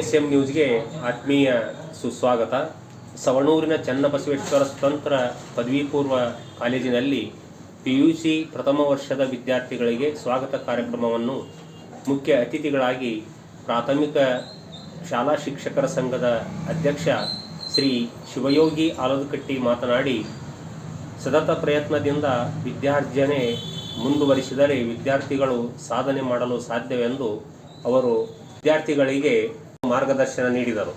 KSM ನ್ಯೂಸ್ಗೆ ಆತ್ಮೀಯ ಸುಸ್ವಾಗತ. ಸವಣೂರಿನ ಚನ್ನಬಸವೇಶ್ವರ ಸ್ವತಂತ್ರ ಪದವಿ ಪೂರ್ವ ಕಾಲೇಜಿನಲ್ಲಿ PUC ಪ್ರಥಮ ವರ್ಷದ ವಿದ್ಯಾರ್ಥಿಗಳಿಗೆ ಸ್ವಾಗತ ಕಾರ್ಯಕ್ರಮವನ್ನು ಮುಖ್ಯ ಅತಿಥಿಗಳಾಗಿ ಪ್ರಾಥಮಿಕ ಶಾಲಾ ಶಿಕ್ಷಕರ ಸಂಘದ ಅಧ್ಯಕ್ಷ ಶ್ರೀ ಶಿವಯೋಗಿ ಆಲದಕಟ್ಟಿ ಮಾತನಾಡಿ, ಸತತ ಪ್ರಯತ್ನದಿಂದ ವಿದ್ಯಾರ್ಜನೆ ಮುಂದುವರಿಸಿದರೆ ವಿದ್ಯಾರ್ಥಿಗಳು ಸಾಧನೆ ಮಾಡಲು ಸಾಧ್ಯವೆಂದು ಅವರು ವಿದ್ಯಾರ್ಥಿಗಳಿಗೆ ಮಾರ್ಗದರ್ಶನ ನೀಡಿದರು.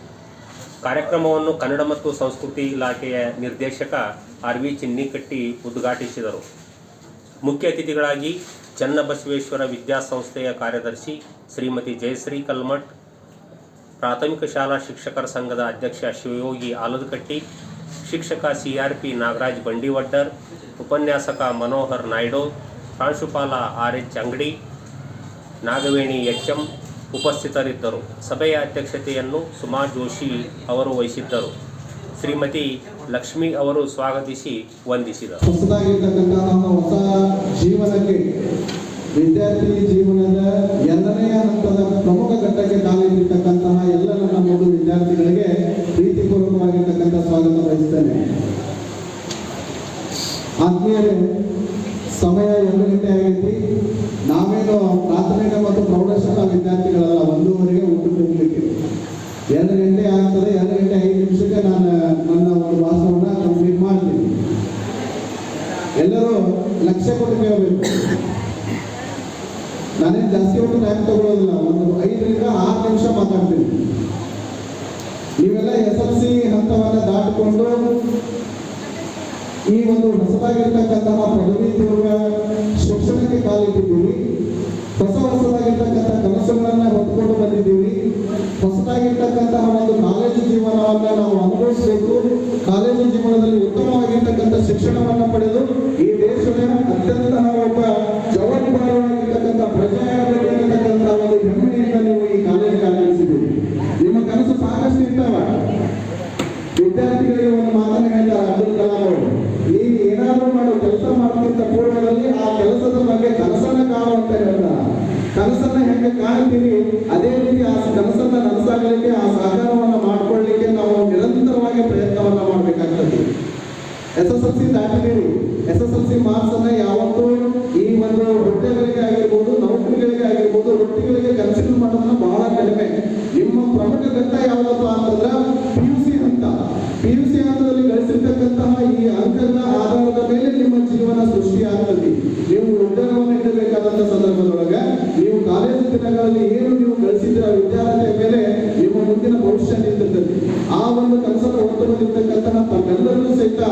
ಕಾರ್ಯಕ್ರಮವನ್ನು ಕನ್ನಡ ಮತ್ತು ಸಂಸ್ಕೃತಿ ಇಲಾಖೆಯ ನಿರ್ದೇಶಕ RV ಚಿನ್ನಿಕಟ್ಟಿ ಉದ್ಘಾಟಿಸಿದರು. ಮುಖ್ಯ ಅತಿಥಿಗಳಾಗಿ ಚನ್ನಬಸವೇಶ್ವರ ವಿದ್ಯಾಸಂಸ್ಥೆಯ ಕಾರ್ಯದರ್ಶಿ ಶ್ರೀಮತಿ ಜಯಶ್ರೀ ಕಲ್ಮಠ್, ಪ್ರಾಥಮಿಕ ಶಾಲಾ ಶಿಕ್ಷಕರ ಸಂಘದ ಅಧ್ಯಕ್ಷ ಶಿವಯೋಗಿ ಆಲದಕಟ್ಟಿ, ಶಿಕ್ಷಕ CRP ನಾಗರಾಜ್ ಬಂಡಿವಡ್ಡರ್, ಉಪನ್ಯಾಸಕ ಮನೋಹರ್ ನಾಯ್ಡು, ಪ್ರಾಂಶುಪಾಲ RH ಅಂಗಡಿ, ನಾಗವೇಣಿ HM ಉಪಸ್ಥಿತರಿದ್ದರು. ಸಭೆಯ ಅಧ್ಯಕ್ಷತೆಯನ್ನು ಸುಮಾ ಜೋಶಿ ಅವರು ವಹಿಸಿದ್ದರು. ಶ್ರೀಮತಿ ಲಕ್ಷ್ಮಿ ಅವರು ಸ್ವಾಗತಿಸಿ ವಂದಿಸಿದರು. ಹೊಸ ಜೀವನಕ್ಕೆ ವಿದ್ಯಾರ್ಥಿ ಜೀವನದ 2ನೇ ಹಂತದ ಪ್ರಮುಖ ಘಟ್ಟಕ್ಕೆ ಕಾಲಿಟ್ಟಿರ್ತಕ್ಕಂತಹ ಎಲ್ಲ ನನ್ನ ಮೂರು ವಿದ್ಯಾರ್ಥಿಗಳಿಗೆ ಪ್ರೀತಿಪೂರ್ವಕವಾಗಿರ್ತಕ್ಕಂಥ ಸ್ವಾಗತ ಬಯಸ್ತೇನೆ. ಆತ್ಮೀಯರೇ, ಸಮಯ 2 ಗಂಟೆ ಆಗೈತಿ. ನಾವೇನು ಪ್ರಾಥಮಿಕ ಮತ್ತು ಪ್ರೌಢಶಾಲಾ ವಿದ್ಯಾರ್ಥಿಗಳಲ್ಲ, 1:30ಗೆ ಊಟಕ್ಕೆ ಹೋಗ್ಲಿಕ್ಕೆ 2 ಗಂಟೆ ಆಗ್ತದೆ. 2 ಗಂಟೆ 5 ನಿಮಿಷಕ್ಕೆ ನಾನು ನನ್ನ ಒಂದು ಭಾಷಣವನ್ನು ಕಂಪ್ಲೀಟ್ ಮಾಡ್ತೀನಿ. ಎಲ್ಲರೂ ಲಕ್ಷ್ಯ ಕೊಟ್ಟು ಕೇಳಬೇಕು. ನಾನೇನು ಜಾಸ್ತಿ ಹೊತ್ತು ಟೈಮ್ ತಗೊಳ್ಳೋದಿಲ್ಲ, ಒಂದು 5ರಿಂದ 6 ನಿಮಿಷ ಮಾತಾಡ್ತೀನಿ. ನೀವೆಲ್ಲ SLC ಹಂತವನ್ನು ದಾಟಿಕೊಂಡು ಈ ಒಂದು ಹೊಸದಾಗಿರ್ತಕ್ಕಂತಹ ಪದವಿ ಪೂರ್ವ ಶಿಕ್ಷಣಕ್ಕೆ ಕಾಲಿಟ್ಟಿದ್ದೀವಿ. ಹೊಸದಾಗಿರ್ತಕ್ಕಂಥ ಕನಸುಗಳನ್ನ ಹೊತ್ಕೊಂಡು ಬಂದಿದ್ದೀವಿ. ಹೊಸದಾಗಿರ್ತಕ್ಕಂತಹ ಒಂದು ಕಾಲೇಜು ಜೀವನವನ್ನ ನಾವು ಅನುಭವಿಸಬೇಕು. ಕಾಲೇಜು ಜೀವನದಲ್ಲಿ ಉತ್ತಮವಾಗಿರ್ತಕ್ಕಂಥ ಶಿಕ್ಷಣವನ್ನು ಪಡೆದು ಈ ದೇಶದ ಅತ್ಯಂತ ಒಬ್ಬ ಜವಾಬ್ದಾರಿಯಾಗಿರ್ತಕ್ಕಂಥ ಪ್ರಜೆಯಾಗಿರ್ತಕ್ಕಂಥ ಒಂದು ಹೆಮ್ಮೆಯಿಂದ ನೀವು ಈ ಕಾಲೇಜಿಗೆ ಆಗಮಿಸಿದ್ದೀರಿ. ನಿಮ್ಮ ಕನಸು ಸಾಕಷ್ಟು ಇರ್ತಾವ. ವಿದ್ಯಾರ್ಥಿಗಳಿಗೆ ಒಂದು ಮಾತನ್ನು ಹೇಳ್ತಾರೆ ಅಬ್ದುಲ್ ಕಲಾಂ ಅವರು, ನೀವು ಏನಾದರೂ ಮಾಡೋ ಕೆಲಸ ಮಾಡ್ತಿದ್ದ ಪೂರ್ವದಲ್ಲಿ ಆ ಕೆಲಸದ ಬಗ್ಗೆ ಕನಸನ್ನ ಕಾಣು ಅಂತ ಹೇಳ್ತಾರೆ. ಕನಸನ್ನ ಹೆಂಗೆ ಕಾಣ್ತೀವಿ ಅದೇ ರೀತಿ ಆ ಕನಸನ್ನ ನನಸಾಗಲಿಕ್ಕೆ, ಆ ಸಾಕಾರವನ್ನು ಮಾಡ್ಕೊಳ್ಳಿಕ್ಕೆ ನಾವು ನಿರಂತರವಾಗಿ ಪ್ರಯತ್ನವನ್ನ ಮಾಡಬೇಕಾಗ್ತದೆ. SSLC ದಾಟಿದ್ದೀರಿ. SSLC ಮಾರ್ಕ್ಸ್ ಅನ್ನ ಯಾವತ್ತೂ ಈ ಒಂದು ಹುದ್ದೆಗಳಿಗೆ ಆಗಿರ್ಬೋದು, ನೌಕರಿಗಳಿಗೆ ಆಗಿರ್ಬೋದು, ವೃತ್ತಿಗಳಿಗೆ ಕನ್ಸಿಡರ್ ಮಾಡೋದನ್ನ ಬಹಳ ಕಡಿಮೆ. ನಿಮ್ಮ ಪ್ರಮುಖ ಘಟ್ಟ ಯಾವುದಪ್ಪ ಅಂತಂದ್ರೆ PUC ಹಂತ. PUC ಹಂತದಲ್ಲಿ ಗಳಿಸಿರ್ತಕ್ಕಂತಹ ಈ ಅಂಕದ ಆಧಾರದ ಮೇಲೆ ನಿಮ್ಮ ಜೀವನ ಸೃಷ್ಟಿಯಾಗ್ತದೆ. ನೀವು ಉದ್ಯೋಗವನ್ನು ಇಡಬೇಕಾದಂತ ಸಂದರ್ಭದೊಳಗೆ ನೀವು ಕಾಲೇಜು ದಿನಗಳಲ್ಲಿ ಏನು ನೀವು ಗಳಿಸಿದ್ರ ವಿದ್ಯಾರ್ಥಿಯ ಮೇಲೆ ನಿಮ್ಮ ಮುಂದಿನ ಭವಿಷ್ಯ ನಿಂತಿರ್ತದೆ. ಆ ಒಂದು ಕೆಲಸದ ಹೊತ್ತು ಬಂದಿರ್ತಕ್ಕಂತಹ ತಮ್ಮೆಲ್ಲರಿಗೂ ಸಹಿತ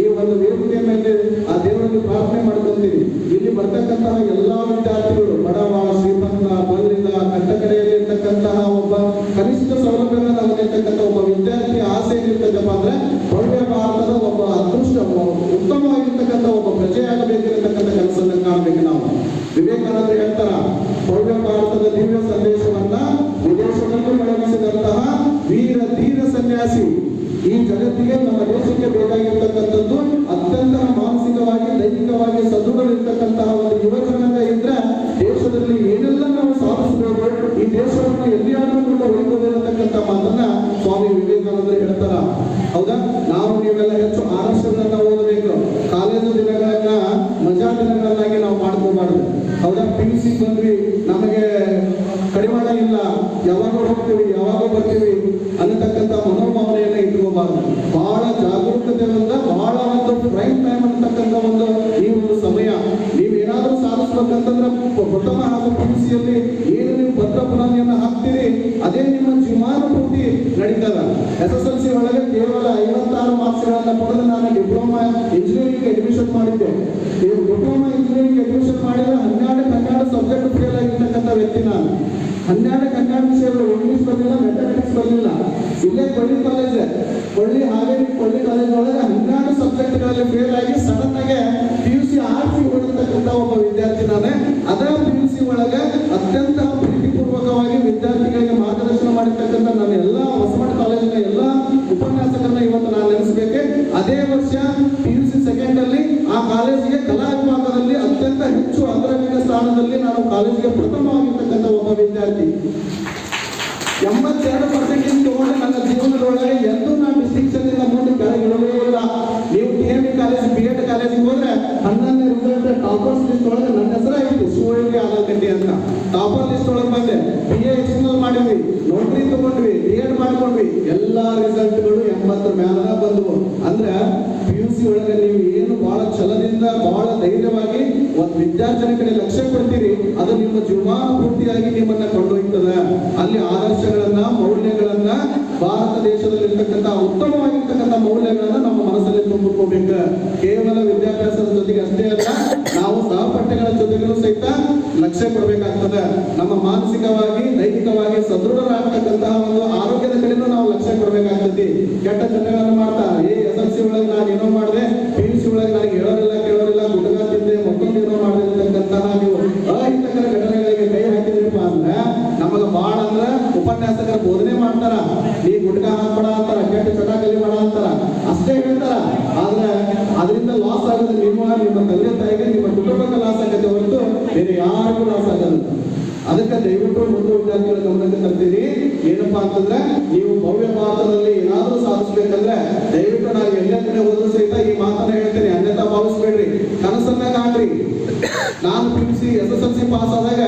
ಈ ಒಂದು ವೇದಿಕೆ ಮೇಲೆ ಆ ದೇವರಿಗೆ ಪ್ರಾರ್ಥನೆ ಮಾಡ್ಕೊಂತೀವಿ. ಇಲ್ಲಿ ಬರ್ತಕ್ಕಂತಹ ಎಲ್ಲಾ ವಿದ್ಯಾರ್ಥಿಗಳು ಬಡವ, ಶ್ರೀಮಂತ, ಬಲ್ಲಿದ, ಕಟ್ಟಕಡೆಯಲ್ಲಿ ಇರ್ತಕ್ಕಂತಹ ಒಬ್ಬ ಕನಿಷ್ಠ ಸೌಲಭ್ಯಗಳನ್ನು ಹೊಂದಿರ್ತಕ್ಕಂಥ ಒಬ್ಬ ವಿದ್ಯಾರ್ಥಿ ಆಸೆ ಏನಿರ್ತದಪ್ಪ ಅಂದ್ರೆ ಭವ್ಯ ಭಾರತದ ಒಬ್ಬ ಅದೃಷ್ಟ ಉತ್ತಮವಾಗಿರ್ತಕ್ಕಂಥ ಒಬ್ಬ ಪ್ರಜೆಯಾಗಬೇಕಿರತಕ್ಕಂಥ ಕೆಲಸವನ್ನು ಕಾಣಬೇಕು. ನಾವು ವಿವೇಕಾನಂದ ಹೇಳ್ತಾರ, ಭವ್ಯ ಭಾರತದ ದಿವ್ಯ ಸಂದೇಶವನ್ನ ವಿದೇಶದಲ್ಲೂ ಮೊಳಗಿಸಿದಂತಹ ವೀರ ಧೀರ ಸನ್ಯಾಸಿ ಈ ಜಗತ್ತಿಗೆ, ನಮ್ಮ ದೇಶಕ್ಕೆ ಬೇಕಾಗಿರ್ತಕ್ಕಂಥದ್ದು ಅತ್ಯಂತ ಮಾನಸಿಕವಾಗಿ ದೈಹಿಕವಾಗಿ ಸದೃಢರಿರ್ತಕ್ಕಂತಹ ಒಂದು ಯುವಜನಾಂಗ ಇದ್ರೆ ದೇಶದಲ್ಲಿ ಏನೆಲ್ಲ ನಾವು ಸಾಧಿಸಬೇಕು, ಈ ದೇಶವನ್ನು ಎಲ್ಲಿಯಾದರೂ ಕೂಡ ಒಳಗೊಂಡಿರತಕ್ಕಂಥ ಮಾತನ್ನ ಸ್ವಾಮಿ ವಿವೇಕಾನಂದರು ಹೇಳ್ತಾರ. ಹೌದಾ? ನಾವು ನೀವೆಲ್ಲ ಹೆಚ್ಚು ಆದರ್ಶಗಳನ್ನ ಓದಬೇಕು. ಕಾಲೇಜು ದಿನಗಳನ್ನ ಮಜಾ ದಿನಗಳನ್ನಾಗಿ ನಾವು ಮಾಡ್ಕೋಬಾರ್ದು. ಹೌದಾ? PUC ಬಂದ್ವಿ, ನಮಗೆ ಕಡಿವಾಣ ಇಲ್ಲ, ಯಾವಾಗ ಹೋಗ್ತೀವಿ ಯಾವಾಗ ಬರ್ತೀವಿ ಅನ್ನತಕ್ಕಂಥ ಮನೋಭಾವನೆಯನ್ನ ಇಟ್ಕೋಬಾರ್ದು. ಬಹಳ ಜಾಗರೂಕತೆಯಿಂದ ಬಹಳ ಒಂದು ಪ್ರೈಮ್ ಟೈಮ್ ಅಂತಕ್ಕಂಥ ಒಂದು ಈ ಒಂದು ಸಮಯ ನೀವೇನಾದ್ರೂ ಸಾಧಿಸ್ಬೇಕಂತಂದ್ರೆ ಪ್ರಥಮ ಹಾಗೂ PUCಯಲ್ಲಿ ಏನು ನೀವು ಭದ್ರ ಬುನಾದಿಯನ್ನು ಹಾಕ್ತೀರಿ ಅದೇ ನಿಮ್ಮ ಜೀವಮಾನಪೂರ್ತಿ ನಡೀತದ. SSLC ಒಳಗೆ ಕೇವಲ 56 ಮಾರ್ಕ್ಸ್ಗಳನ್ನ ಪಡೆದು ನಾನು ಡಿಪ್ಲೊಮಾ ಇಂಜಿನಿಯರಿಂಗ್ ಅಡ್ಮಿಷನ್ ಮಾಡಿದ್ದೆ. ಈ ಡಿಪ್ಲೊಮಾ ಇಂಜಿನಿಯರಿಂಗ್ ಅಡ್ಮಿಷನ್ ಮಾಡಿದ್ರೆ 12 ಸಬ್ಜೆಕ್ಟ್ ಫೇಲ್ ಆಗಿರ್ತಕ್ಕಂಥ ವ್ಯಕ್ತಿ ನಾನು. 12 ವಿಷಯಗಳು, ಇಂಗ್ಲಿಷ್ ಬರಲಿಲ್ಲ, ಮ್ಯಾಥಮೆಟಿಕ್ಸ್ ಬರಲಿಲ್ಲ. ಇಲ್ಲೇ ಕೊಳ್ಳಿ ಕಾಲೇಜ್, ಹಾವೇರಿ ಕೊಳ್ಳಿ ಕಾಲೇಜ್ ಒಳಗೆ 12 ಸಬ್ಜೆಕ್ಟ್ಗಳಲ್ಲಿ ಫೇಲ್ ಆಗಿ ಸಡನ್ ಆಗಿ PUC ಆರ್ಸಿ ಓಡಿರ್ತಕ್ಕಂಥ ಒಬ್ಬ ವಿದ್ಯಾರ್ಥಿ ನಾನೇ. ಅದರ PUC ಒಳಗೆ ಅತ್ಯಂತ ಪ್ರೀತಿಪೂರ್ವಕವಾಗಿ ವಿದ್ಯಾರ್ಥಿಗಳಿಗೆ ಮಾರ್ಗದರ್ಶನ ಮಾಡಿರ್ತಕ್ಕಂಥ ನನ್ನ ಎಲ್ಲ ಹೊಸಮಠ ಕಾಲೇಜಿನ ಎಲ್ಲ ಉಪನ್ಯಾಸಕರನ್ನ ಇವತ್ತು ನಾನು ನೆನೆಸಬೇಕೆ. ಅದೇ ವರ್ಷ PUC ಸೆಕೆಂಡ್ ಅಲ್ಲಿ ಆ ಕಾಲೇಜಿಗೆ ಕಲಾ ವಿಭಾಗದಲ್ಲಿ ಅತ್ಯಂತ ಹೆಚ್ಚು ಅಗ್ರಗಣ್ಯ ಸ್ಥಾನದಲ್ಲಿ ನಾನು ಕಾಲೇಜಿಗೆ ಪ್ರಥಮವಾಗಿರ್ತಕ್ಕಂಥ ಒಬ್ಬ ವಿದ್ಯಾರ್ಥಿ. 82% ತಗೊಂಡು ನನ್ನ ಜೀವನದೊಳಗೆ ಎಂದೂ ನಾನು ಡಿಸ್ಟಿಂಕ್ಷನ್ ಇಂದ ಮುಂದೆ ಕೆಳಗಿಡಲೇ ಇಲ್ಲ. ನೀವು TME ಕಾಲೇಜ್ B.Ed ಕಾಲೇಜಿಗೆ ಹೋದ್ರೆ 11ನೇ ರಿಸಲ್ಟ್ ಟಾಪರ್ಸ್ ಲಿಸ್ಟ್ ಒಳಗೆ ನನ್ನ ಹೆಸರು ಆಯ್ತು, ಶಿವಯೋಗಿ ಆಲಕಟ್ಟಿ ಅಂತ. ಟಾಪರ್ ಲಿಸ್ಟ್ ಒಳಗೆ ಬಂದೆ. BA ಎಕ್ಸ್ಟರ್ನಲ್ ಮಾಡಿದ್ವಿ, ನೌಕರಿ ತಗೊಂಡ್ವಿ, B.Ed ಮಾಡ್ಕೊಂಡ್ವಿ, ಎಲ್ಲಾ ರಿಸಲ್ಟ್ಗಳು 80 ಮ್ಯಾಲ ಬಂದವು. ಅಂದ್ರೆ PUC ಒಳಗೆ ನೀವು ಏನು ಬಹಳ ಛಲದಿಂದ ಬಹಳ ಧೈರ್ಯವಾಗಿ ಒಂದು ವಿದ್ಯಾರ್ಥಿನ ಕಡೆ ಲಕ್ಷ್ಯ ಕೊಡ್ತೀರಿ, ಅದು ನಿಮ್ಮ ಜೀವಮಾನ ಪೂರ್ತಿಯಾಗಿ ನಿಮ್ಮನ್ನ ಕೊಂಡೊಯ್ತದೆ. ಅಲ್ಲಿ ಆದರ್ಶಗಳನ್ನ, ಮೌಲ್ಯಗಳನ್ನ, ಭಾರತ ದೇಶದಲ್ಲಿರ್ತಕ್ಕಂಥ ಉತ್ತಮವಾಗಿರ್ತಕ್ಕಂಥ ಮೌಲ್ಯಗಳನ್ನ ನಮ್ಮ ಮನಸ್ಸಲ್ಲಿ ತುಂಬಿಕೋಬೇಕು. ಕೇವಲ ವಿದ್ಯಾಭ್ಯಾಸದ ಜೊತೆಗೆ ಅಷ್ಟೇ ಅಲ್ಲ, ನಾವು ಸಹಪಾಠ್ಯಗಳ ಜೊತೆಗೂ ಸಹಿತ ಲಕ್ಷ್ಯ ಕೊಡಬೇಕಾಗ್ತದೆ. ನಮ್ಮ ಮಾನಸಿಕವಾಗಿ, ದೈಹಿಕವಾಗಿ ಸದೃಢರಾಗ್ತಕ್ಕಂತಹ ಒಂದು ಆರೋಗ್ಯದ ಕಡೆನೂ ನಾವು ಲಕ್ಷ್ಯ ಕೊಡಬೇಕಾಗ್ತದೆ. ಕೆಟ್ಟ ಚಟಗಳನ್ನು ಮಾಡ್ತಾ SLC ಒಳಗೆ ನಾನು ಏನೋ ಮಾಡಿದೆ, PUC ಒಳಗೆ ನನಗೆ ಕೇಳೋರಿಲ್ಲ, ಗುಟಕ ತಿಂದೆ, ಮತ್ತೊಂದು ಏನೋ ಮಾಡಿರ್ತಕ್ಕಂತಹ ನೀವು ಅಹಿತಕರ ಘಟನೆಗಳಿಗೆ ಕೈ ಹಾಕಿದ್ರಪ್ಪ ಅಂದ್ರೆ ನಮಗ ಬಾಳ ಅಂದ್ರೆ ಉಪನ್ಯಾಸಕರ ಬೋಧನೆ ಮಾಡ್ತಾರ, ನೀ ಗುಟಕ ಹಾಕ್ಬೇಡ ಅಂತಾರ, ಕೆಟ್ಟ ಚಟ ಕಲಿಬೇಡ ಅಂತಾರ, ಅಷ್ಟೇ ಹೇಳ್ತಾರ. ಆದ್ರೆ ಅದರಿಂದ ಲಾಸ್ ಆಗೋದು ನಿಮ್ಮ ತಂದೆ ತಾಯಿಗೆ, ನಿಮ್ಮ ಕುಟುಂಬಕ್ಕೆ ಲಾಸ್ ಆಗತ್ತೆ ಹೊರತು ಬೇರೆ ಯಾರಿಗೂ ಲಾಸ್ ಆಗೋದು. ಅದಕ್ಕೆ ದಯವಿಟ್ಟು ಮುಂದೆ ವಿದ್ಯಾರ್ಥಿಗಳ ಗಮನಕ್ಕೆ ತರ್ತೀನಿ. ಏನಪ್ಪಾ ಅಂತಂದ್ರೆ ನೀವು ಭವ್ಯ ಭಾರತದಲ್ಲಿ ಏನಾದ್ರೂ ಸಾಧಿಸ್ಬೇಕಂದ್ರೆ ದಯವಿಟ್ಟು ನಾನು ಎಲ್ಲ ಕಡೆ ಹೋದ್ರೂ ಸಹಿತ ಈ ಮಾತನ್ನ ಹೇಳ್ತೇನೆ, ಅನ್ಯತಾ ಭಾವಿಸ್ಬೇಡ್ರಿ, ಕನಸನ್ನ ಕಾಣ್ರಿ. ನಾನು PUC SSLC ಪಾಸ್ ಆದಾಗ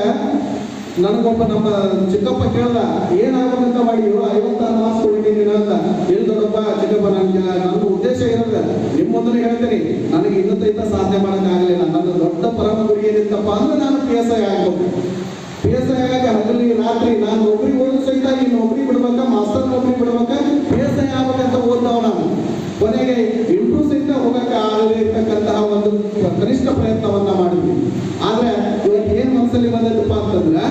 ನನಗೊಬ್ಬ ನಮ್ಮ ಚಿಕ್ಕಪ್ಪ ಕೇಳ್ದ, ಏನಾಗಬೇಕಂತ ಮಾಡಿಯೋ 56 ಮಾರ್ಕ್ಸ್ ತೊಗೊಂಡಿದ್ದೀನಿ ಅಂತ. ಎಲ್ಲಿ ದೊಡ್ಡಪ್ಪ ಚಿಕ್ಕಪ್ಪ, ನನ್ನ ಉದ್ದೇಶ ಇರೋದು ನಿಮ್ಮ ಮುಂದೆ ಹೇಳ್ತೀನಿ, ನನಗೆ ಇನ್ನೊಂದೈತ ಸಾಧನೆ ಮಾಡೋಕ್ಕಾಗಲಿಲ್ಲ. ನನ್ನ ದೊಡ್ಡ ಪರಮ ಗುರಿ ಏನಿತ್ತಪ್ಪ ಅಂದ್ರೆ ನಾನು PSI ಆಗ್ಬೇಕು. PSI ಆಗ ಹಗಲಿ ರಾತ್ರಿ ನಾನು ನೌಕರಿ ಓದಿದ್ರು ಸಹಿತ ಈ ನೌಕರಿ ಬಿಡ್ಬೇಕ, ಮಾಸ್ಟರ್ ನೌಕರಿ ಬಿಡ್ಬೇಕ, PSI ಆಗ್ಬೇಕಂತ ಓದ್ತಾವ. ನಾನು ಕೊನೆಗೆ ಇಂಟ್ರೂ ಸಹಿತ ಹೋಗಕ್ಕೆ ಆಗದೇ ಇರ್ತಕ್ಕಂತಹ ಒಂದು ಕನಿಷ್ಠ ಪ್ರಯತ್ನವನ್ನ ಮಾಡಿದ್ವಿ. ಆದ್ರೆ ಇವತ್ತು ಏನ್ ಮನಸ್ಸಲ್ಲಿ ಬಂದದಪ್ಪ ಅಂತಂದ್ರೆ,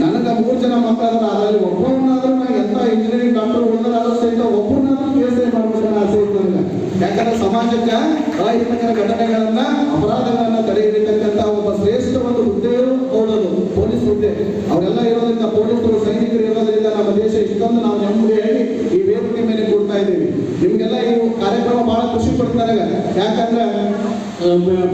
ನನಗ 3 ಜನ ಮಕ್ಕಳಾದ್ರೆ ಅದರಲ್ಲಿ ಒಬ್ಬರನ್ನಾದ್ರೂ ನನಗೆ ಎಂತ ಇಂಜಿನಿಯರಿಂಗ್ ಡಾಕ್ಟರ್ ಓದೋದಾದ್ರೂ ಸಹಿತ ಒಬ್ಬರನ್ನಾದ್ರೂ PSI ಮಾಡ್ಬೇಕನ್ನ ಆಸೆ ಇತ್ತು ನನಗೆ. ಯಾಕಂದ್ರೆ ಸಮಾಜಕ್ಕೆ ಅಹಿತಕರ ಘಟನೆಗಳನ್ನ, ಅಪರಾಧಗಳನ್ನ ತಡೆ ಹಿಡಿತಕ್ಕಂತ ಒಬ್ಬ ಶ್ರೇಷ್ಠ ಒಂದು ಹುದ್ದೆಯು ಹೌದದು ಪೊಲೀಸ್ ಹುದ್ದೆ. ಅವರೆಲ್ಲ ಇರೋದ್ರಿಂದ, ಪೊಲೀಸರು, ಸೈನಿಕರು ಇರೋದ್ರಿಂದ ನಮ್ಮ ದೇಶ ಇಷ್ಟೊಂದು ನಾವು ನೆಮ್ಮದಿಯಾಗಿ ಈ ವೇದಿಕೆ ಮೇಲೆ ಕೊಡ್ತಾ ಇದ್ದೀವಿ. ನಿಮ್ಗೆಲ್ಲ ಈ ಕಾರ್ಯಕ್ರಮ ಬಹಳ ಖುಷಿ ಪಡ್ತಾರೆ. ಯಾಕಂದ್ರೆ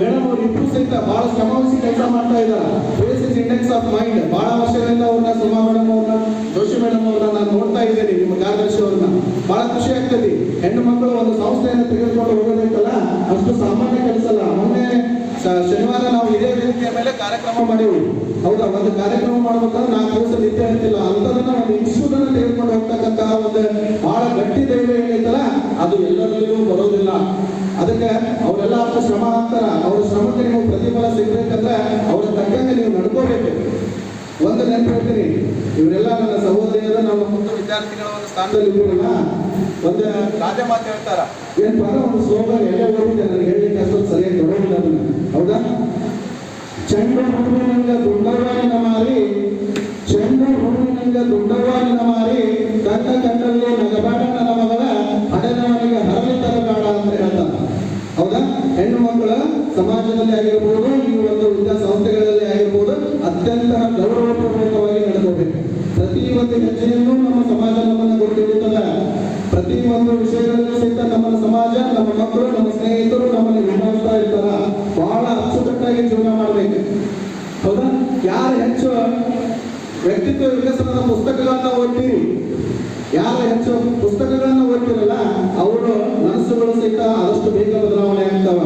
ಮೇಡಮ್ ಅವರು ಇಬ್ಬರು ಸಹಿತ ಬಹಳ ಶ್ರಮವಹಿಸಿ ಕೆಲಸ ಮಾಡ್ತಾ ಇದ್ದಾರೆ. ಬೇಸಿಸ್ ಇಂಡೆಕ್ಸ್ ಆಫ್ ಮೈಂಡ್ ಬಹಳ ವರ್ಷಗಳಿಂದ ಅವ್ರನ್ನ, ಸುಮಾ ಮೇಡಮ್ ಅವ್ರನ್ನ, ಜೋಶಿ ಮೇಡಮ್ ಅವ್ರನ್ನ ನಾನು ನೋಡ್ತಾ ಇದ್ದೇನೆ, ನಿಮ್ಮ ಕಾರ್ಯದರ್ಶಿ ಅವ್ರನ್ನ. ಬಹಳ ಖುಷಿ ಆಗ್ತದೆ. ಹೆಣ್ಣು ಮಕ್ಕಳು ಒಂದು ಸಂಸ್ಥೆಯನ್ನು ತೆಗೆದುಕೊಂಡು ಹೋಗೋದೈತಲ್ಲ, ಅಷ್ಟು ಸಾಮಾನ್ಯ ಕೆಲಸ ಅಲ್ಲ. ಮೊನ್ನೆ ಶನಿವಾರ ನಾವು ಇದೇ ವೇದಿಕೆಯ ಮೇಲೆ ಕಾರ್ಯಕ್ರಮ ಮಾಡಿವಿ. ಹೌದಾ, ಒಂದು ಕಾರ್ಯಕ್ರಮ ಮಾಡ್ಬೇಕಾದ್ರೆ 4 ದಿವಸ ನಿತ್ಯ ಇರ್ತಿಲ್ಲ, ಅಂತದನ್ನ ಒಂದು ಇನ್ಸ್ಟಿಟ್ಯೂಟ್ ಅನ್ನು ತೆಗೆದುಕೊಂಡು ಹೋಗ್ತಕ್ಕಂತಹ ಒಂದು ಬಹಳ ಗಟ್ಟಿ ಧೈರ್ಯ ಏನೈತಲ್ಲ, ಅದು ಎಲ್ಲರಲ್ಲಿಯೂ ಬರೋದಿಲ್ಲ. ಅದಕ್ಕೆ ಅವರೆಲ್ಲ ಅಷ್ಟು ಶ್ರಮ ಹಾಕ್ತಾರ. ಅವ್ರ ಶ್ರಮಕ್ಕೆ ನೀವು ಪ್ರತಿಫಲ ಸಿಗ್ಬೇಕಂದ್ರೆ ಅವ್ರ ತಕ್ಕಂಗೆ ನೀವು ನಡ್ಕೋಬೇಕು. ಒಂದು ನೆನಪು ಹೇಳ್ತೀನಿ, ಇವರೆಲ್ಲ ನನ್ನ ಸಹೋದರಿಯರು, ನಮ್ಮ ಮುಂದೆ ವಿದ್ಯಾರ್ಥಿಗಳ ಒಂದು ಸ್ಥಾನದಲ್ಲಿ ಇದ್ದೀರಲ್ಲ, ಒಂದು ರಾಜ ಮಾತು ಹೇಳ್ತಾರ. ಏನಪ್ಪ ಒಂದು ಸ್ಲೋಗನ್ ಎಲ್ಲ ಓದಿದೆ, ನನಗೆ ಹೇಳಲಿಕ್ಕೆ ಅಷ್ಟೊಂದು ಸರಿಯಾಗಿ ತೊಡಗಿಲ್ಲ ಅದನ್ನ. ಹೌದಾ? ಚೆಂಡು ಹೂವಿನಂಗ ದುಂಡವ್ವಾನಿನ ಮಾರಿ, ಚೆಂಡು ಹೂವಿನಂಗ ದುಂಡವ್ವಾನಿನ ಮಾರಿ, ಕಂಡ ಕಂಡಲ್ಲಿ ನಗಬೇಡ ನನ್ನ ಮಗಳ, ಹಡೆದವನಿಗೆ ಹರಳಿ ತರಬೇಡ ಅಂತ ಹೇಳ್ತಾರ. ಹೌದಾ? ಹೆಣ್ಣು ಮಕ್ಕಳ ಸಮಾಜದಲ್ಲಿ ಆಗಿರ್ಬೋದು, ಈ ಒಂದು ವಿದ್ಯಾಸಂಸ್ಥೆಗಳಲ್ಲಿ ಆಗಿರ್ಬೋದು, ಅತ್ಯಂತ ಗೌರವಪೂರ್ವಕವಾಗಿ ನಡೆಸಬೇಕು. ಪ್ರತಿಯೊಂದು ಹೆಜ್ಜೆಯನ್ನು ನಮ್ಮ ಸಮಾಜ ನಮ್ಮನ್ನು ಗೊತ್ತಿರುತ್ತದೆ. ಪ್ರತಿಯೊಂದು ವಿಷಯಗಳಲ್ಲೂ ಸಹಿತ ನಮ್ಮ ಸಮಾಜ, ನಮ್ಮ ಮಕ್ಕಳು, ನಮ್ಮ ಸ್ನೇಹಿತರು ನಮ್ಮನ್ನು ವಿಮರ್ಶಿಸ್ತಾ ಇರ್ತಾರ. ಬಹಳ ಅಚ್ಚುಕಟ್ಟಾಗಿ ಜೀವನ ಮಾಡಬೇಕು. ಹೌದಾ? ಯಾರು ಹೆಚ್ಚು ವ್ಯಕ್ತಿತ್ವ ವಿಕಸನದ ಪುಸ್ತಕಗಳನ್ನ ಓದ್ತೀರಿ, ಯಾರು ಹೆಚ್ಚು ಪುಸ್ತಕಗಳನ್ನ ಓದ್ತಿರಲ್ಲ, ಅವರು ಮನಸ್ಸುಗಳು ಸಹಿತ ಆದಷ್ಟು ಬೇಗ ಬದಲಾವಣೆ ಆಗ್ತಾವ.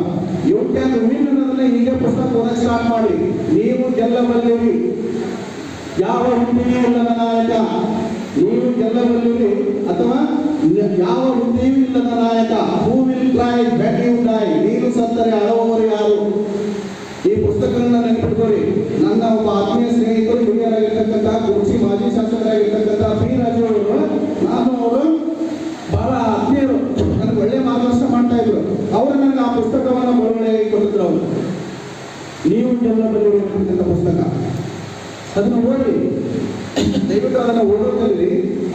ಯೋಗ್ಯ ಅನ್ನೋದನ್ನ ಹೀಗೆ ಪುಸ್ತಕ ಓದಕ್ಕೆ ಸ್ಟಾರ್ಟ್ ಮಾಡಿ. ನೀವು ಗೆಲ್ಲಬಲ್ಲಿರಿ, ಯಾವ ಹುದ್ದೆಯೂ ಇಲ್ಲದ ನಾಯಕ, ನೀವು ಗೆಲ್ಲಬಲ್ಲಿರಿ, ಅಥವಾ ಯಾವ ಹುದ್ದೆಯೂ ಇಲ್ಲದ ನಾಯಕ, who will try bet you die, ನೀನು ಸತ್ತರೆ ಅಳವವರು ಯಾರು. ಈ ಪುಸ್ತಕಗಳನ್ನ ನೆನಪಿಟ್ಕೊಳ್ಳಿ. ನನ್ನ ಒಬ್ಬ ಆತ್ಮೀಯ ಸ್ನೇಹಿತರು, ಹಿರಿಯರಾಗಿರ್ತಕ್ಕಂಥ ಕುರ್ಚಿ ಮಾಜಿ ಶಾಸಕರಾಗಿರ್ತಕ್ಕಂಥ P. ರಾಜು ಅವರು, ನಾನು ಅವರು ಬಹಳ ಆತ್ಮೀಯರು, ನನಗೆ ಒಳ್ಳೆ ಮಾರ್ಗದರ್ಶನ ಮಾಡ್ತಾ ಇದ್ರು. ಅವರು ನನಗೆ ಆ ಪುಸ್ತಕವನ್ನು ಬರವಣಿಗೆ ಕೊಟ್ಟಿದ್ರು. ಅವರು ನೀವು ಗೆಲ್ಲಬಲ್ಲಿರುವಂತಹ ಪುಸ್ತಕ, ಅದನ್ನು ಓದಿ, ದಯವಿಟ್ಟು ಅದನ್ನು ಓದೋದ್ರಲ್ಲಿ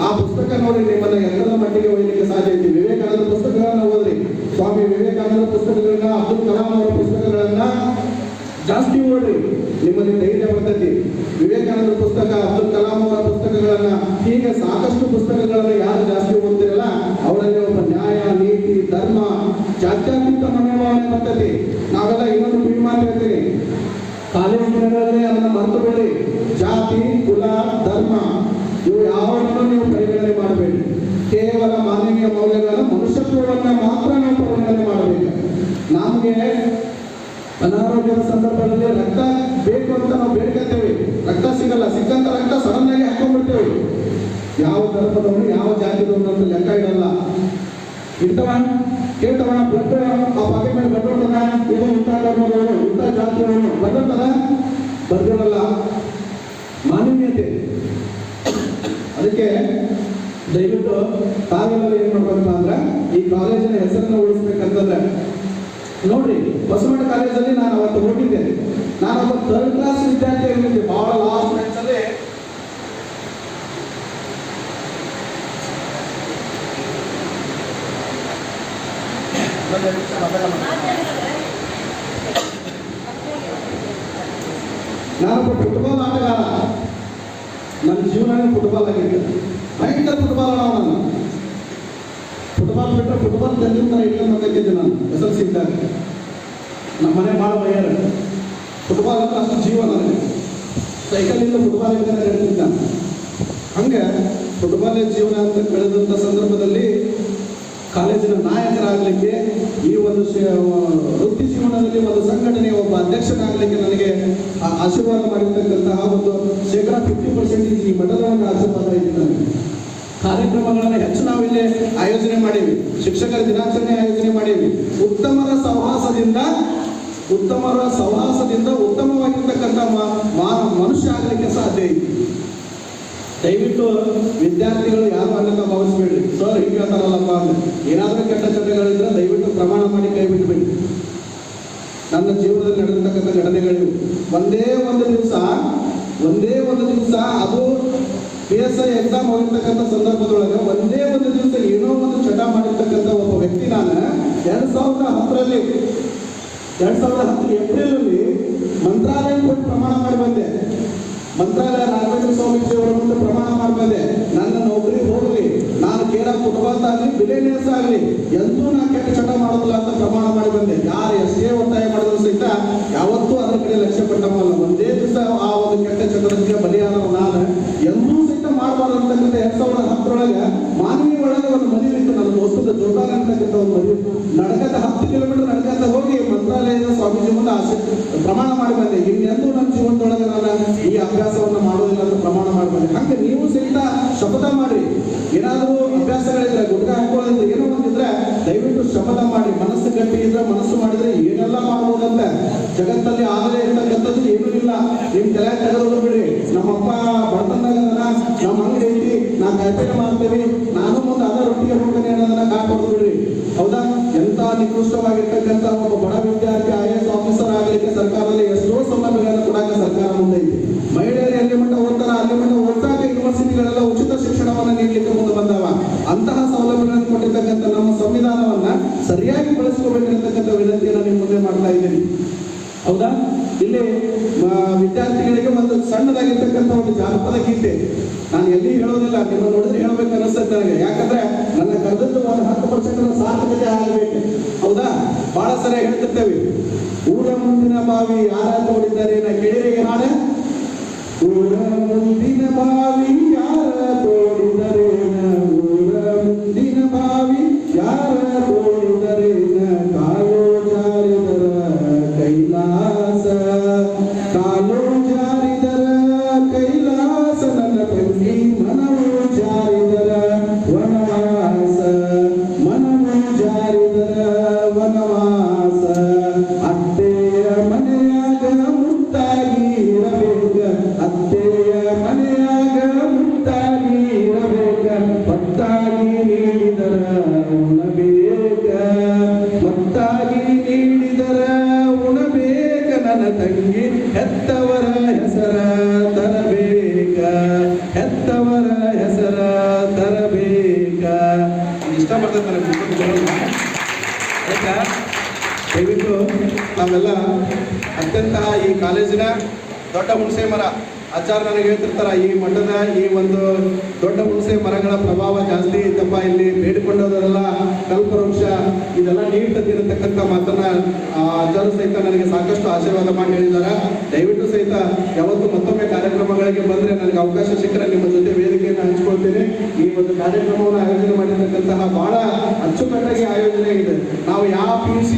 ಆ ಪುಸ್ತಕ ನೋಡಿ ನಿಮ್ಮನ್ನ ಎಲ್ಲರ ಮಟ್ಟಿಗೆ ಓದಲಿಕ್ಕೆ ಸಾಧ್ಯ ಇದೆ. ವಿವೇಕಾನಂದ ಪುಸ್ತಕಗಳನ್ನ ಓದ್ರಿ, ಸ್ವಾಮಿ ವಿವೇಕಾನಂದ ಪುಸ್ತಕಗಳನ್ನ, ಅಬ್ದುಲ್ ಕಲಾಂ ಅವರ ಪುಸ್ತಕಗಳನ್ನ ಜಾಸ್ತಿ ಓದ್ರಿ, ನಿಮ್ಮಲ್ಲಿ ಧೈರ್ಯ ಬರ್ತೈತಿ. ವಿವೇಕಾನಂದ ಪುಸ್ತಕ, ಅಬ್ದುಲ್ ಕಲಾಂ ಅವರ ಪುಸ್ತಕಗಳನ್ನ, ಹೀಗೆ ಸಾಕಷ್ಟು ಪುಸ್ತಕಗಳನ್ನ ಯಾರು ಜಾಸ್ತಿ ಓದ್ತಿರಲ್ಲ ಅವರಲ್ಲಿ ಒಬ್ಬ ನ್ಯಾಯ, ನೀತಿ, ಧರ್ಮ, ಜಾತ್ಯತೀತ ಮನೋಭಾವನೆ ಬರ್ತೈತಿ. ನಾವೆಲ್ಲ ಇನ್ನೊಂದು ಕಿವಿಮಾತು ಹೇಳ್ತೀನಿ, ಕಾಲೇಜಿನಲ್ಲಿ ಅದನ್ನ ಮರೆತು ಬಿಡಿ. ಜಾತಿ, ಕುಲ, ಧರ್ಮ ಇವು ಯಾವನ್ನೂ ನೀವು ಅನಾರೋಗ್ಯದ ಸಂದರ್ಭದಲ್ಲಿ ರಕ್ತ ಬೇಕು ಅಂತ ನಾವು ಬೇಡ್ಕೊತೇವೆ, ರಕ್ತ ಸಿಗಲ್ಲ, ಸಿಕ್ಕಂತ ರಕ್ತ ಸಡನ್ ಆಗಿ ಹಾಕೊಂಡ್ಬಿಡ್ತೇವೆ. ಯಾವ ಧರ್ಮದವನು ಯಾವ ಜಾತಿದವನು ಅಂತ ಲೆಕ್ಕ ಇಡಲ್ಲ. ಇರ್ತವ ಕೇಳ್ತವ ಬ್ಲಡ್ ಆ ಬಾಗಿ ಮೇಲೆ ಬಂದೋಟದ ಇದು ಇಂಥ ಧರ್ಮದವನು ಇಂಥ ಜಾತಿಯವನು ಬಂದೋಟದ ಬರ್ದಿರಲ್ಲ. ಮಾನವೀಯತೆ. ಅದಕ್ಕೆ ದಯವಿಟ್ಟು ತಾವೆಲ್ಲರೂ ಏನ್ ಮಾಡ್ಬೇಕಪ್ಪ ಅಂದ್ರೆ ಈ ಕಾಲೇಜಿನ ಹೆಸರನ್ನು ಉಳಿಸ್ಬೇಕಂತಂದ್ರೆ ನೋಡ್ರಿ, ಬಸವಣ್ಣ ಕಾಲೇಜಲ್ಲಿ ನಾನು ಅವತ್ತು ಹೋಗಿದ್ದೆ. ನಾನೊಬ್ಬ 3rd ಕ್ಲಾಸ್ ವಿದ್ಯಾರ್ಥಿ ಆಗಿದ್ದೆ. ಬಹಳ ಲಾಸ್ಟ್ ಬೆಂಚಲ್ಲಿ ನಾನೊಬ್ಬ ಫುಟ್ಬಾಲ್ ಆಟಗಾರ. ನನ್ನ ಜೀವನನೇ ಫುಟ್ಬಾಲ್ ಆಗಿತ್ತು. ಭಯಂಕರ ಫುಟ್ಬಾಲ್ ಆಡೋ ನಾನು. ಫುಟ್ಬಾಲ್ ಬಿಟ್ಟರೆ ಫುಟ್ಬಾಲ್ ತಂದಿರ್ತ ಇಟ್ಕೊಂಡು ಬಂದಿದ್ದೆ ನಾನು SLC ಇದ್ದಾಗ. ನಮ್ಮ ಮನೆ ಭಾಳ ಬಯ್ಯಾರ. ಫುಟ್ಬಾಲ್ ಅಂದ್ರೆ ಅಷ್ಟು ಜೀವ ನನಗೆ. ಸೈಕಲಿಂದ ಫುಟ್ಬಾಲ್ ಇದ್ದಾಗ ಹೇಳ್ತಿದ್ದ ನಾನು. ಹಂಗೆ ಫುಟ್ಬಾಲೇ ಜೀವನ ಅಂತ ಕಳೆದಂಥ ಸಂದರ್ಭದಲ್ಲಿ ಕಾಲೇಜಿನ ನಾಯಕರಾಗಲಿಕ್ಕೆ, ಈ ಒಂದು ವೃತ್ತಿ ಜೀವನದಲ್ಲಿ ಒಂದು ಸಂಘಟನೆಯ ಒಬ್ಬ ಅಧ್ಯಕ್ಷನಾಗಲಿಕ್ಕೆ ನನಗೆ ಆಶೀರ್ವಾದ ಮಾಡಿರ್ತಕ್ಕಂತಹ ಒಂದು 50% ಈ ಮಠದ ಒಂದು ಆಶೀರ್ವಾದ ಇದೆ ನನಗೆ. ಕಾರ್ಯಕ್ರಮಗಳನ್ನು ಹೆಚ್ಚು ನಾವಿಲ್ಲಿ ಆಯೋಜನೆ ಮಾಡೀವಿ. ಶಿಕ್ಷಕರ ದಿನಾಚರಣೆ ಆಯೋಜನೆ ಮಾಡೀವಿ. ಉತ್ತಮರ ಸಹವಾಸದಿಂದ ಉತ್ತಮವಾಗಿರ್ತಕ್ಕಂಥ ಮನುಷ್ಯ ಆಗಲಿಕ್ಕೆ ಸಾಧ್ಯ ಇದೆ. ದಯವಿಟ್ಟು ವಿದ್ಯಾರ್ಥಿಗಳು ಯಾರು ಅನ್ನೋದು ಭಾವಿಸ್ಬೇಡ್ರಿ. ಸರ್ ಹೀಗೆ ಹೇಳ್ತಾರಲ್ಲಪ್ಪ ಅಂದ್ರೆ ಏನಾದರೂ ಕೆಟ್ಟ ಚಟಗಳಿದ್ರೆ ದಯವಿಟ್ಟು ಪ್ರಮಾಣ ಮಾಡಿ ಕೈ ಬಿಟ್ಬೇಡಿ. ನನ್ನ ಜೀವನದಲ್ಲಿ ನಡೆದಿರ್ತಕ್ಕಂಥ ಘಟನೆಗಳಿವೆ. ಒಂದೇ ಒಂದು ದಿವಸ ಅದು PSI ಎಕ್ಸಾಮ್ ಹೋಗಿರ್ತಕ್ಕಂಥ ಸಂದರ್ಭದೊಳಗೆ ಒಂದೇ ಒಂದು ದಿವಸ ಏನೋ ಒಂದು ಚಟ ಮಾಡಿರ್ತಕ್ಕಂಥ ಒಬ್ಬ ವ್ಯಕ್ತಿ ನಾನು 2010 ಏಪ್ರಿಲಲ್ಲಿ ಮಂತ್ರಾಲಯಕ್ಕೆ ಹೋಗಿ ಪ್ರಮಾಣ ಮಾಡಿ ಬಂದೆ. ಮಂತ್ರಾಲಯ ರಾಘವೇಂದ್ರ ಸ್ವಾಮೀಜಿ ಅವರ ಮುಂದೆ ಪ್ರಮಾಣ ಮಾಡಿ ಬಂದೆ. ನನ್ನ ನೌಕರಿ ಹೋಗಲಿ, ನಾನು ಕೇರಳ ಫುಟ್ಬಾಲ್ ಆಗಲಿ ಬಿಲಿಯನಿಯರ್ಸ್ ಆಗಲಿ ಎಂದೂ ನಾನು ಕೆಟ್ಟ ಚಟ ಮಾಡೋದಿಲ್ಲ ಅಂತ ಪ್ರಮಾಣ ಮಾಡಿ ಬಂದೆ. ಯಾರು ಎಷ್ಟೇ ಒತ್ತಾಯ ಮಾಡಿದ್ರು ಸಹಿತ ಯಾವತ್ತೂ ಅದರ ಕಡೆ ಲಕ್ಷ್ಯ ಪಟ್ಟವಲ್ಲ. ಒಂದೇ ದಿವಸ ಆ ಒಂದು ಕೆಟ್ಟ ಚಟಕ್ಕೆ ಬಲಿಯಾದವ ನಾನು ಎಂದೂ ಸಹಿತ ಮಾಡಬಾರ್ದು ಅಂತಕ್ಕಂಥ 2010 ಮಾನವೀಯ ಒಳಗೆ ಒಂದು ಮದುವೆ ಇತ್ತು. ನನ್ನ ದೋಸ್ತದ ಜೋತಾರ ಅಂತಕ್ಕಂಥ ಒಂದು ಮದುವೆ. ನಡಕದ 10 ಕಿಲೋಮೀಟರ್ ನಡಕತ್ತ ಹೋಗಿ ಮಂತ್ರಾಲಯದ ಸ್ವಾಮೀಜಿ ಮುಂದೆ ಪ್ರಮಾಣ ಮಾಡಿ ಬಂದೆ. ಇನ್ನೆಂದೂ ನನ್ನ ಜೀವನದೊಳಗೆ ನಾನು ಈ ಅಭ್ಯಾಸವನ್ನು ಮಾಡೋದಿಲ್ಲ ಅಂತ ಪ್ರಮಾಣ ಮಾಡಿ ಬಂದೆ. ಹಂಗೆ ನೀವು ಸಹಿತ ಶಪಥ ಮಾಡ್ರಿ. ಏನಾದರೂ ಅಭ್ಯಾಸಗಳಿದ್ರೆ, ಗುಟ್ಕ ಹಾಕೊಳ್ಳೋದಿದ್ರೆ, ಏನೋ ಒಂದಿದ್ರೆ ದಯವಿಟ್ಟು ಶಪಥ ಮಾಡಿ. ಮನಸ್ಸು ಗಟ್ಟಿ ಇದ್ರೆ, ಮನಸ್ಸು ಮಾಡಿದ್ರೆ ಏನೆಲ್ಲ ಮಾಡ್ಬೋದಂತ. ಜಗತ್ತಲ್ಲಿ ಆಗಲೇ ಇರ್ತಕ್ಕಂಥದ್ದು ಏನೂ ಇಲ್ಲ. ನಿಮ್ ತಲೆ ತೆಗೆದು ಬಿಡ್ರಿ. ನಮ್ಮಪ್ಪ ಬಡತನದಾಗ ನಮ್ಮ ಅಂಗಡಿ ಐತಿ, ನಾ ಕಾಯಿಪಲ್ಲೆ ಮಾಡ್ತೇವೆ, ನಾನು ಮುಂದೆ ಅದ ರೊಟ್ಟಿಗೆ ಹೋಗ್ತೇನೆ ಅನ್ನೋದನ್ನ ಕಾಪಾಡ್ದು ಬಿಡ್ರಿ. ಹೌದಾ? ಎಂತ ನಿಕೃಷ್ಟವಾಗಿರ್ತಕ್ಕಂಥ ಒಬ್ಬ ಬಡ ವಿದ್ಯಾರ್ಥಿ IAS ಆಫೀಸರ್ ಆಗಲಿಕ್ಕೆ ಸರ್ಕಾರದಲ್ಲಿ ಎಷ್ಟೋ ಸೌಲಭ್ಯಗಳನ್ನು ಕೊಡಕ್ಕೆ ಸರ್ಕಾರ ಮುಂದೆ ಐತಿ. ಮಹಿಳೆಯರು ಎಲ್ಲಿ ಮಟ್ಟ ಓದ್ತಾರ ಅಲ್ಲಿ ಮಟ್ಟ ಓದ್ತಾಗ ಯೂನಿವರ್ಸಿಟಿಗಳೆಲ್ಲ ಉಚಿತ ಶಿಕ್ಷಣವನ್ನು ನೀಡಲಿಕ್ಕೆ ಮುಂದೆ ಬಂದವ. ಅಂತಹ ಸೌಲಭ್ಯಗಳನ್ನು ಕೊಟ್ಟಿರ್ತಕ್ಕಂಥ ನಮ್ಮ ಸಂವಿಧಾನವನ್ನ ಸರಿಯಾಗಿ ಬಳಸ್ಕೋಬೇಕಿರ್ತಕ್ಕಂಥ ವಿನಂತಿಯನ್ನು ನಿಮ್ಮ ಮುಂದೆ ಮಾಡ್ತಾ ಇದ್ದೀನಿ. ಹೌದಾ? ಇಲ್ಲಿ ವಿದ್ಯಾರ್ಥಿಗಳಿಗೆ ಒಂದು ಸಣ್ಣದಾಗಿರ್ತಕ್ಕಂಥ ಒಂದು ಜಾನಪದ ಗೀತೆ ನಾನು ಎಲ್ಲಿ ಹೇಳೋದಿಲ್ಲ, ನಿಮ್ಮ ನೋಡಿದ್ರೆ ಹೇಳ್ಬೇಕು ಅನಿಸ್ತದೆ ನನಗೆ. ಯಾಕಂದ್ರೆ ನನ್ನ ಕರೆದದ್ದು ಒಂದು 10% ಸಾರ್ಥಕತೆ ಆಗಬೇಕು. ಹೌದಾ? ಬಹಳ ಸರಿ ಹೇಳ್ತಿರ್ತೇವೆ. ಊರ ಮುಂದಿನ ಬಾವಿ ಯಾರ ತೋಡಿದ್ದಾರೆ ನಾ ಕೇಳಿರಿ ಹಾಡ. ಊರ ಮುಂದಿನ ಬಾವಿ ಯಾರ ತೋಡಿದರೇನ, ಊರ ಮುಂದಿನ ಬಾವಿ ಯಾರ ತೋಡಿದರೇನ, ಕಾಲು ಜಾರಿದರ ಕೈಲಾಸ, ಕಾಲು ಜಾರಿದರ ಕೈಲಾಸ, ನನ್ನ ತಂಗಿ ಮನವು ಜಾರಿದರ ವನವಾಸ, ಮನವು ಜಾರಿದರ ವನವಾಸ, ಅತ್ತೆಯ ಮನೆಯಾಗ ಮುತ್ತಾಗಿ ಇರಬೇಕ, ಅತ್ತೆಯ ಮನೆಯಾಗ ಮುತ್ತಾಗಿ ಇರಬೇಕ, ಪತ್ತಾಗಿ ನೀಡಿದರ ಉಣಬೇಕ, ಮತ್ತಾಗಿ ನೀಡಿದರ ಉಣಬೇಕ, ನನ್ನ ತಂಗಿ ಹೆತ್ತವರ ಹೆಸರ ತರಬೇಕ, ಹೆತ್ತವರ ಹೆಸರ ತರಬೇಕ. ಇಷ್ಟ ಬರ್ತದೆ ನನಗೆ. ದಯವಿಟ್ಟು ನಾವೆಲ್ಲ ಅತ್ಯಂತ ಈ ಕಾಲೇಜಿನ ದೊಡ್ಡ ಹುಣಸೆ ಮರ ಆಚಾರ್ಯ ನನಗೆ ಹೇಳ್ತಿರ್ತಾರ, ಈ ಮಠದ ಈ ಒಂದು ದೊಡ್ಡ ಹುಣಸೆ ಮರಗಳ ಪ್ರಭಾವ ಜಾಸ್ತಿ ಐತಪ್ಪ, ಇಲ್ಲಿ ಬೇಡಿಕೊಂಡೋದೆಲ್ಲ ಕಲ್ಪವೃಕ್ಷ ಇದೆಲ್ಲ ನೀಡ್ತಕ್ಕಿರತಕ್ಕಂಥ ಮಾತನ್ನ ಆಚಾರ್ಯ ಸಹಿತ ನನಗೆ ಸಾಕಷ್ಟು ಆಶೀರ್ವಾದ ಮಾಡಿ ಹೇಳಿದ್ದಾರೆ. ದಯವಿಟ್ಟು ಸಹಿತ ಯಾವತ್ತು ಮತ್ತೊಮ್ಮೆ ಕಾರ್ಯಕ್ರಮಗಳಿಗೆ ಬಂದರೆ ನನಗೆ ಅವಕಾಶ ಸಿಕ್ಕರೆ ನಿಮ್ಮ ಜೊತೆ ವೇದಿಕೆಯನ್ನು ಹಂಚ್ಕೊಳ್ತೀನಿ. ಈ ಒಂದು ಕಾರ್ಯಕ್ರಮವನ್ನು ಆಯೋಜನೆ ಮಾಡಿರ್ತಕ್ಕಂತಹ ಬಹಳ ಅಚ್ಚುಕಟ್ಟಾಗಿ ಆಯೋಜನೆ ಇದೆ. ನಾವು ಯಾವ PUC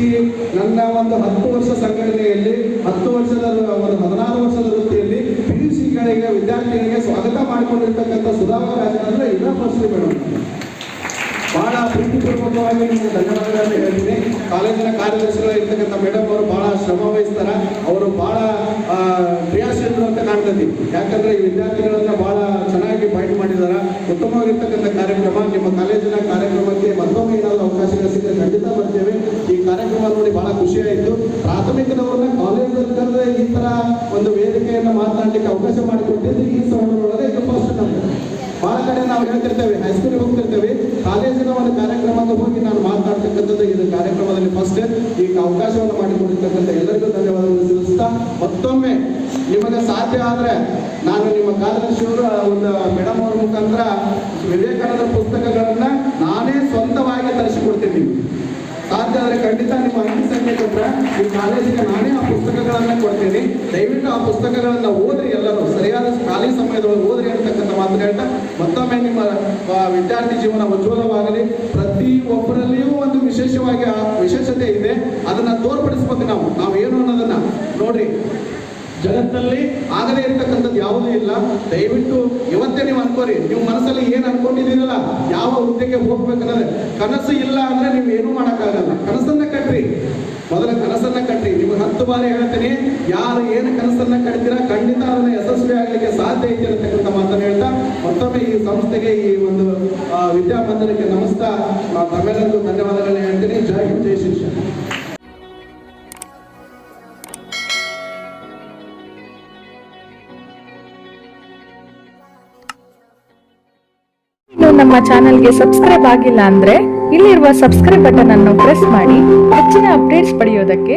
ನನ್ನ ಒಂದು 10 ವರ್ಷ ಸಂಘಟನೆಯಲ್ಲಿ 10 ವರ್ಷದ ಒಂದು 16 ವರ್ಷದ ವೃತ್ತಿಯಲ್ಲಿ PUCಗಳಿಗೆ ವಿದ್ಯಾರ್ಥಿಗಳಿಗೆ ಸ್ವಾಗತ ಮಾಡಿಕೊಂಡಿರ್ತಕ್ಕಂಥ ಸುಧಾಕರ್ ರಾಜೇಂದ್ರ ಇದೇ ಫಸ್ಟ್ ಮೇಡಮ್. ಬಹಳ ಪ್ರೀತಿಪೂರ್ವಕವಾಗಿ ನಿಮಗೆ ಧನ್ಯವಾದಗಳನ್ನು ಹೇಳ್ತೀನಿ. ಕಾಲೇಜಿನ ಕಾರ್ಯದರ್ಶಿಗಳು ಇರ್ತಕ್ಕಂಥ ಮೇಡಮ್ ಅವರು ಬಹಳ ಶ್ರಮ ವಹಿಸ್ತಾರ. ಅವರು ಬಹಳ ಕ್ರಿಯಾಶೀಲರು ಅಂತ ಕಾಣ್ತದೆ. ಯಾಕಂದ್ರೆ ಈ ವಿದ್ಯಾರ್ಥಿಗಳನ್ನ ಬಹಳ ಚೆನ್ನಾಗಿ ಪಾಯಿಂಟ್ ಮಾಡಿದಾರ. ಉತ್ತಮವಾಗಿರ್ತಕ್ಕಂಥ ಕಾರ್ಯಕ್ರಮ. ನಿಮ್ಮ ಕಾಲೇಜಿನ ಕಾರ್ಯಕ್ರಮಕ್ಕೆ ಮತ್ತೊಮ್ಮೆ ಏನಾದರೂ ಅವಕಾಶಗಳು ಸಿಕ್ಕರೆ ಖಂಡಿತ ಬರ್ತೇವೆ. ಈ ಕಾರ್ಯಕ್ರಮ ನೋಡಿ ಬಹಳ ಖುಷಿ ಆಯಿತು. ಪ್ರಾಥಮಿಕದವ್ರನ್ನ ಕಾಲೇಜಲ್ಲಿ ಕರೆದ್ರೆ ಈ ತರ ಒಂದು ವೇದಿಕೆಯನ್ನು ಮಾತನಾಡಲಿಕ್ಕೆ ಅವಕಾಶ ಮಾಡಿಕೊಟ್ಟಿದ್ದು ಈ ಸವಣೂರೊಳಗೆ ಇದು ಫಸ್ಟ್ ನಮ್ಗೆ. ಬಹಳ ಕಡೆ ನಾವು ಹೇಳ್ತಿರ್ತೇವೆ, ಹೈಸ್ಕೂಲಿಗೆ ಹೋಗ್ತಿರ್ತೇವೆ, ಕಾಲೇಜಿನ ಒಂದು ಕಾರ್ಯಕ್ರಮಕ್ಕೆ ಹೋಗಿ ನಾನು ಮಾತನಾಡ್ತಕ್ಕಂಥದ್ದು ಇದು ಕಾರ್ಯಕ್ರಮದಲ್ಲಿ ಫಸ್ಟ್. ಈಗ ಅವಕಾಶವನ್ನು ಮಾಡಿಕೊಟ್ಟಿರ್ತಕ್ಕಂಥ ಎಲ್ಲರಿಗೂ ಧನ್ಯವಾದಗಳು ತಿಳಿಸ್ತಾ, ಮತ್ತೊಮ್ಮೆ ನಿಮಗೆ ಸಾಧ್ಯ ಆದರೆ ನಾನು ನಿಮ್ಮ ಕಾರ್ಯದರ್ಶಿಯವರು ಒಂದು ಮೇಡಮ್ ಅವ್ರ ಮುಖಾಂತರ ವಿವೇಕಾನಂದ ಪುಸ್ತಕಗಳನ್ನ ನಾನೇ ಸ್ವಂತವಾಗಿ ತರಿಸಿಕೊಡ್ತೀನಿ. ಸಾಧ್ಯ ಆದರೆ ಖಂಡಿತ ನಿಮ್ಮ ಅಂಕಿ ಸಂಖ್ಯೆ ಕೊಟ್ಟರೆ ಈ ಕಾಲೇಜಿಗೆ ನಾನೇ ಆ ಪುಸ್ತಕಗಳನ್ನು ಕೊಡ್ತೀನಿ. ದಯವಿಟ್ಟು ಆ ಪುಸ್ತಕಗಳನ್ನು ಓದ್ರಿ, ಎಲ್ಲರೂ ಸರಿಯಾದ ಖಾಲಿ ಸಮಯದೊಳಗೆ ಓದ್ರಿ ಅಂತಕ್ಕಂಥ ಮಾತು ಹೇಳ್ತಾ, ಮತ್ತೊಮ್ಮೆ ನಿಮ್ಮ ವಿದ್ಯಾರ್ಥಿ ಜೀವನ ಉಜ್ವಲವಾಗಲಿ. ಪ್ರತಿ ಒಬ್ಬರಲ್ಲಿಯೂ ಒಂದು ವಿಶೇಷವಾಗಿ ವಿಶೇಷತೆ ಇದೆ, ಅದನ್ನ ತೋರ್ಪಡಿಸ್ಬೇಕು. ನಾವು ಏನು ಅನ್ನೋದನ್ನ ನೋಡ್ರಿ, ಜಗತ್ತಲ್ಲಿ ಆಗದೇ ಇರತಕ್ಕಂಥದ್ದು ಯಾವುದೂ ಇಲ್ಲ. ದಯವಿಟ್ಟು ಇವತ್ತೇ ನೀವು ಅನ್ಕೋರಿ, ನೀವು ಮನಸ್ಸಲ್ಲಿ ಏನು ಅನ್ಕೊಂಡಿದ್ದೀರಲ್ಲ, ಯಾವ ಹುದ್ದೆಗೆ ಹೋಗ್ಬೇಕನ್ನೋದು. ಕನಸು ಇಲ್ಲ ಅಂದ್ರೆ ನೀವು ಏನೂ ಮಾಡೋಕ್ಕಾಗಲ್ಲ. ಕನಸನ್ನ ಕಟ್ರಿ, ಮೊದಲ ಕನಸನ್ನ ಕಟ್ರಿ. ನಿಮ್ಗೆ 10 ಬಾರಿ ಹೇಳ್ತೀನಿ, ಯಾರು ಏನು ಕನಸನ್ನ ಕಟ್ತೀರಾ ಖಂಡಿತ ಅದನ್ನ ಯಶಸ್ವಿ ಆಗಲಿಕ್ಕೆ ಸಾಧ್ಯ ಐತೆ ಅಂತಕ್ಕಂಥ ಮಾತನ್ನು ಹೇಳ್ತಾ, ಮತ್ತೊಮ್ಮೆ ಈ ಸಂಸ್ಥೆಗೆ, ಈ ಒಂದು ವಿದ್ಯಾಮಂದಿರಕ್ಕೆ ನಮಸ್ಕಾರ, ತಮ್ಮೆಲ್ಲರಿಗೂ ಧನ್ಯವಾದಗಳನ್ನ ಹೇಳ್ತೀನಿ. ಜೈ ಹಿಂದ್, ಜೈ ಶಿಕ್ಷಣ. ನಮ್ಮ ಚಾನೆಲ್ಗೆ ಸಬ್ಸ್ಕ್ರೈಬ್ ಆಗಿಲ್ಲ ಅಂದ್ರೆ ಇಲ್ಲಿರುವ ಸಬ್ಸ್ಕ್ರೈಬ್ ಬಟನ್ ಅನ್ನು ಪ್ರೆಸ್ ಮಾಡಿ ಹೆಚ್ಚಿನ ಅಪ್ಡೇಟ್ಸ್ ಪಡೆಯೋದಕ್ಕೆ.